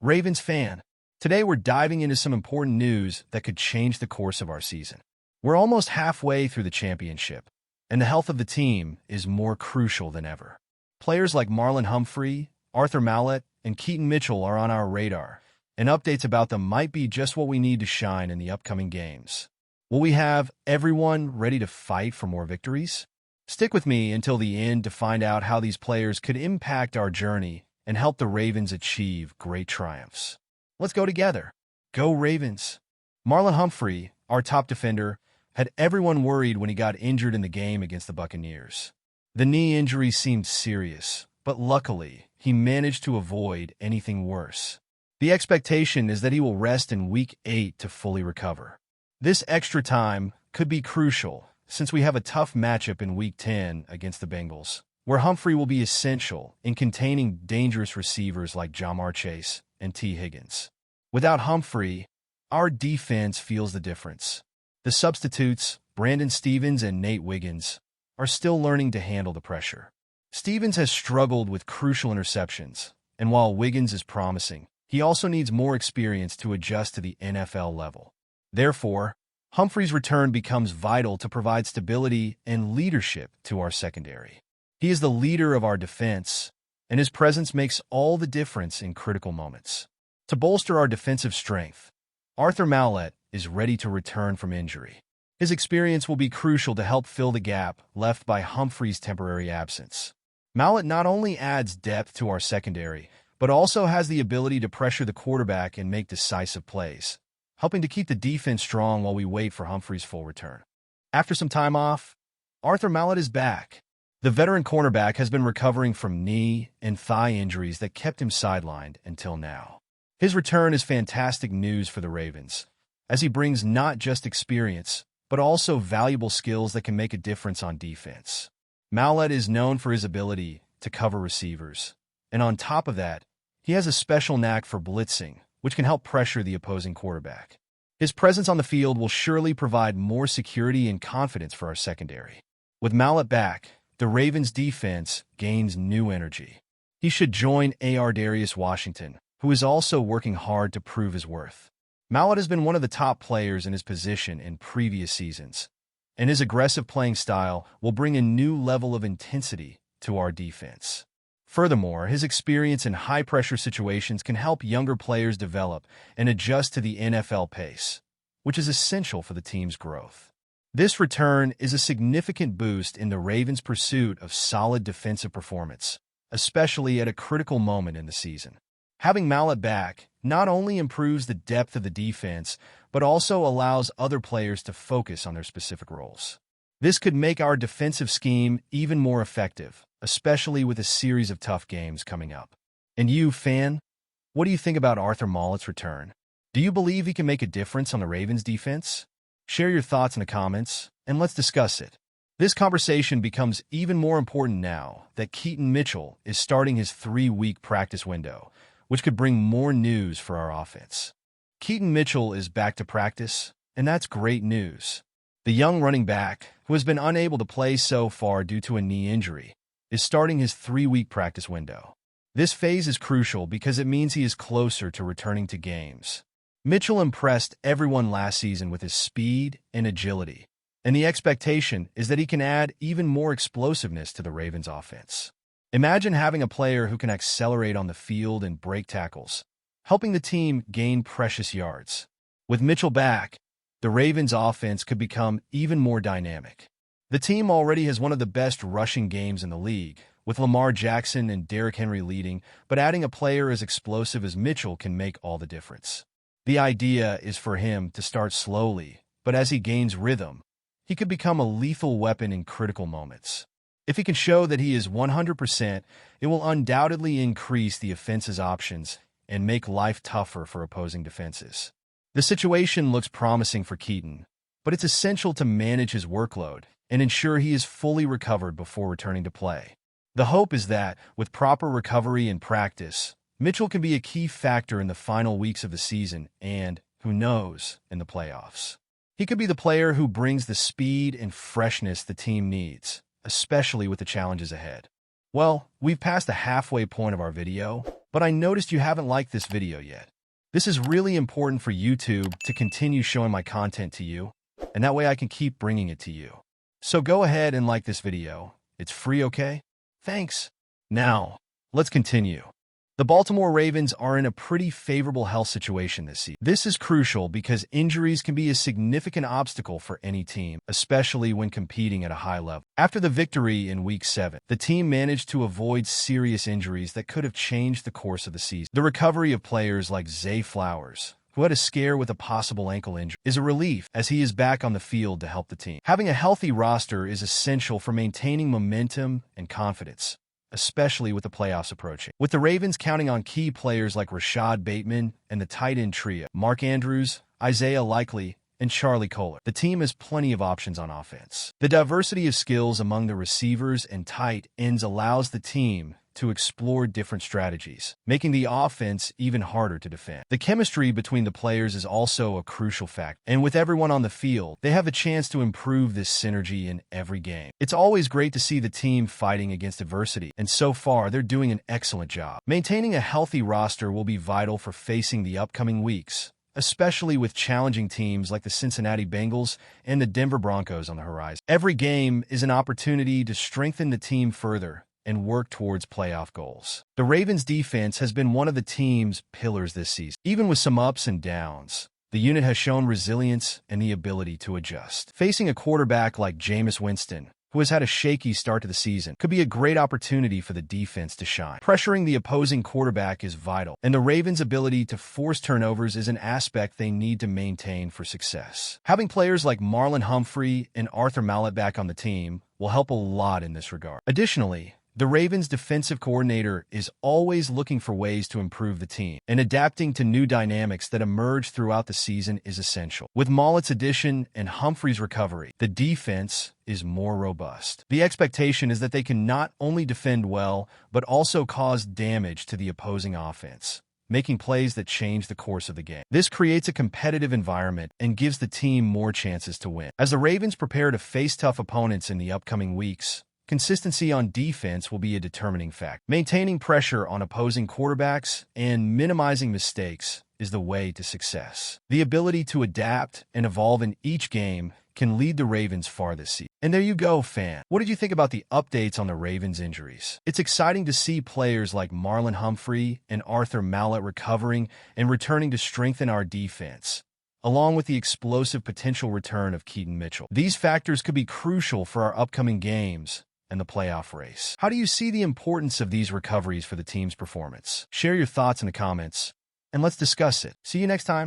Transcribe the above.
Ravens fan, today we're diving into some important news that could change the course of our season. We're almost halfway through the championship, and the health of the team is more crucial than ever. Players like Marlon Humphrey, Mallet, and Keaton Mitchell are on our radar, and updates about them might be just what we need to shine in the upcoming games. Will we have everyone ready to fight for more victories? Stick with me until the end to find out how these players could impact our journey and help the Ravens achieve great triumphs. Let's go together. Go Ravens! Marlon Humphrey, our top defender, had everyone worried when he got injured in the game against the Buccaneers. The knee injury seemed serious, but luckily, he managed to avoid anything worse. The expectation is that he will rest in Week 8 to fully recover. This extra time could be crucial, since we have a tough matchup in Week 10 against the Bengals, where Humphrey will be essential in containing dangerous receivers like Jamar Chase and T. Higgins. Without Humphrey, our defense feels the difference. The substitutes, Brandon Stephens and Nate Wiggins, are still learning to handle the pressure. Stephens has struggled with crucial interceptions, and while Wiggins is promising, he also needs more experience to adjust to the NFL level. Therefore, Humphrey's return becomes vital to provide stability and leadership to our secondary. He is the leader of our defense, and his presence makes all the difference in critical moments. To bolster our defensive strength, Mallet is ready to return from injury. His experience will be crucial to help fill the gap left by Humphrey's temporary absence. Mallet not only adds depth to our secondary, but also has the ability to pressure the quarterback and make decisive plays, helping to keep the defense strong while we wait for Humphrey's full return. After some time off, Mallet is back. The veteran cornerback has been recovering from knee and thigh injuries that kept him sidelined until now. His return is fantastic news for the Ravens, as he brings not just experience, but also valuable skills that can make a difference on defense. Mallet is known for his ability to cover receivers, and on top of that, he has a special knack for blitzing, which can help pressure the opposing quarterback. His presence on the field will surely provide more security and confidence for our secondary. With Mallet back, the Ravens' defense gains new energy. He should join Darius Washington, who is also working hard to prove his worth. Mallet has been one of the top players in his position in previous seasons, and his aggressive playing style will bring a new level of intensity to our defense. Furthermore, his experience in high-pressure situations can help younger players develop and adjust to the NFL pace, which is essential for the team's growth. This return is a significant boost in the Ravens' pursuit of solid defensive performance, especially at a critical moment in the season. Having Mallet back not only improves the depth of the defense, but also allows other players to focus on their specific roles. This could make our defensive scheme even more effective, especially with a series of tough games coming up. And you, fan, what do you think about Mallet's return? Do you believe he can make a difference on the Ravens' defense? Share your thoughts in the comments, and let's discuss it. This conversation becomes even more important now that Keaton Mitchell is starting his 3-week practice window, which could bring more news for our offense. Keaton Mitchell is back to practice, and that's great news. The young running back, who has been unable to play so far due to a knee injury, is starting his 3-week practice window. This phase is crucial because it means he is closer to returning to games. Mitchell impressed everyone last season with his speed and agility, and the expectation is that he can add even more explosiveness to the Ravens' offense. Imagine having a player who can accelerate on the field and break tackles, helping the team gain precious yards. With Mitchell back, the Ravens' offense could become even more dynamic. The team already has one of the best rushing games in the league, with Lamar Jackson and Derrick Henry leading, but adding a player as explosive as Mitchell can make all the difference. The idea is for him to start slowly, but as he gains rhythm, he could become a lethal weapon in critical moments. If he can show that he is 100%, it will undoubtedly increase the offense's options and make life tougher for opposing defenses. The situation looks promising for Keaton, but it's essential to manage his workload and ensure he is fully recovered before returning to play. The hope is that, with proper recovery and practice, Mitchell can be a key factor in the final weeks of the season and, who knows, in the playoffs. He could be the player who brings the speed and freshness the team needs, especially with the challenges ahead. Well, we've passed the halfway point of our video, but I noticed you haven't liked this video yet. This is really important for YouTube to continue showing my content to you, and that way I can keep bringing it to you. So go ahead and like this video. It's free, okay? Thanks. Now, let's continue. The Baltimore Ravens are in a pretty favorable health situation this season. This is crucial because injuries can be a significant obstacle for any team, especially when competing at a high level. After the victory in Week 7, the team managed to avoid serious injuries that could have changed the course of the season. The recovery of players like Zay Flowers, who had a scare with a possible ankle injury, is a relief as he is back on the field to help the team. Having a healthy roster is essential for maintaining momentum and confidence, especially with the playoffs approaching. With the Ravens counting on key players like Rashad Bateman and the tight end trio, Mark Andrews, Isaiah Likely, and Charlie Kolar, the team has plenty of options on offense. The diversity of skills among the receivers and tight ends allows the team to explore different strategies, making the offense even harder to defend. The chemistry between the players is also a crucial factor, and with everyone on the field, they have a chance to improve this synergy in every game. It's always great to see the team fighting against adversity, and so far, they're doing an excellent job. Maintaining a healthy roster will be vital for facing the upcoming weeks, especially with challenging teams like the Cincinnati Bengals and the Denver Broncos on the horizon. Every game is an opportunity to strengthen the team further and work towards playoff goals. The Ravens' defense has been one of the team's pillars this season. Even with some ups and downs, the unit has shown resilience and the ability to adjust. Facing a quarterback like Jameis Winston, who has had a shaky start to the season, could be a great opportunity for the defense to shine. Pressuring the opposing quarterback is vital, and the Ravens' ability to force turnovers is an aspect they need to maintain for success. Having players like Marlon Humphrey and Mallet back on the team will help a lot in this regard. Additionally, the Ravens' defensive coordinator is always looking for ways to improve the team, and adapting to new dynamics that emerge throughout the season is essential. With Maulet's addition and Humphrey's recovery, the defense is more robust. The expectation is that they can not only defend well, but also cause damage to the opposing offense, making plays that change the course of the game. This creates a competitive environment and gives the team more chances to win. As the Ravens prepare to face tough opponents in the upcoming weeks, consistency on defense will be a determining factor. Maintaining pressure on opposing quarterbacks and minimizing mistakes is the way to success. The ability to adapt and evolve in each game can lead the Ravens far this season. And there you go, fan. What did you think about the updates on the Ravens' injuries? It's exciting to see players like Marlon Humphrey and Mallet recovering and returning to strengthen our defense, along with the explosive potential return of Keaton Mitchell. These factors could be crucial for our upcoming games and the playoff race. How do you see the importance of these recoveries for the team's performance? Share your thoughts in the comments, and let's discuss it. See you next time.